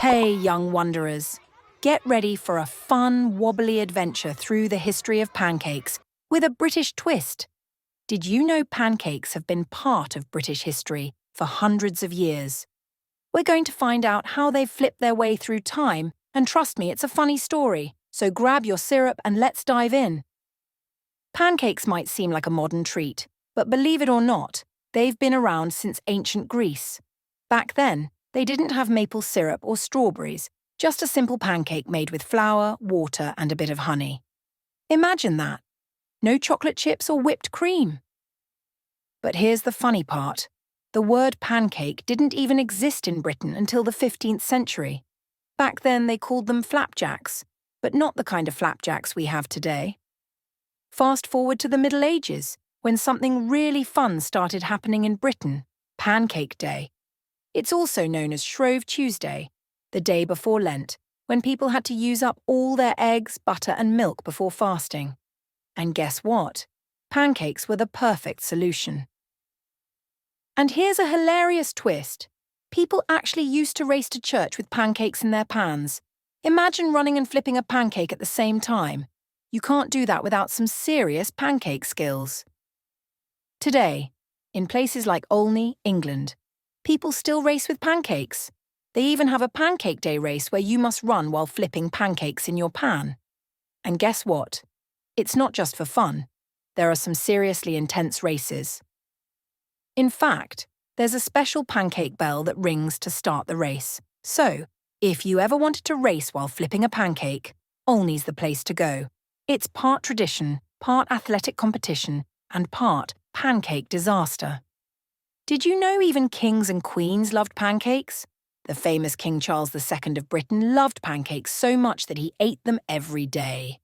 Hey, young wanderers. Get ready for a fun, wobbly adventure through the history of pancakes with a British twist. Did you know pancakes have been part of British history for hundreds of years? We're going to find out how they've flipped their way through time, and trust me, it's a funny story, so grab your syrup and let's dive in. Pancakes might seem like a modern treat, but believe it or not, they've been around since ancient Greece. Back then, they didn't have maple syrup or strawberries, just a simple pancake made with flour, water, and a bit of honey. Imagine that. No chocolate chips or whipped cream. But here's the funny part. The word pancake didn't even exist in Britain until the 15th century. Back then, they called them flapjacks, but not the kind of flapjacks we have today. Fast forward to the Middle Ages, when something really fun started happening in Britain, Pancake Day. It's also known as Shrove Tuesday, the day before Lent, when people had to use up all their eggs, butter and milk before fasting. And guess what? Pancakes were the perfect solution. And here's a hilarious twist. People actually used to race to church with pancakes in their pans. Imagine running and flipping a pancake at the same time. You can't do that without some serious pancake skills. Today, in places like Olney, England, people still race with pancakes. They even have a Pancake Day race where you must run while flipping pancakes in your pan. And guess what? It's not just for fun. There are some seriously intense races. In fact, there's a special pancake bell that rings to start the race. So, if you ever wanted to race while flipping a pancake, Olney's the place to go. It's part tradition, part athletic competition, and part pancake disaster. Did you know even kings and queens loved pancakes? The famous King Charles II of Britain loved pancakes so much that he ate them every day.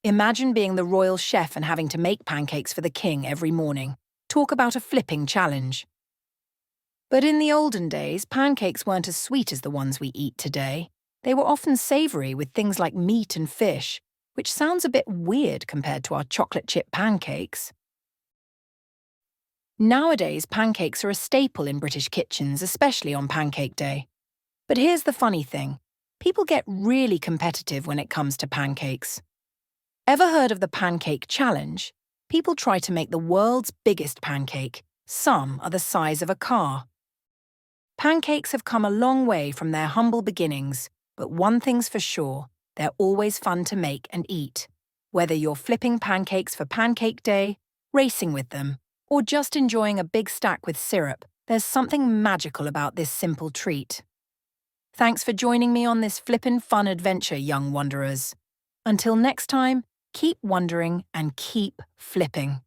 Imagine being the royal chef and having to make pancakes for the king every morning. Talk about a flipping challenge. But in the olden days, pancakes weren't as sweet as the ones we eat today. They were often savoury with things like meat and fish, which sounds a bit weird compared to our chocolate chip pancakes. Nowadays, pancakes are a staple in British kitchens, especially on Pancake Day. But here's the funny thing. People get really competitive when it comes to pancakes. Ever heard of the Pancake Challenge? People try to make the world's biggest pancake. Some are the size of a car. Pancakes have come a long way from their humble beginnings, but one thing's for sure, they're always fun to make and eat. Whether you're flipping pancakes for Pancake Day, racing with them, or just enjoying a big stack with syrup, there's something magical about this simple treat. Thanks for joining me on this flippin' fun adventure, young wanderers. Until next time, keep wondering and keep flipping.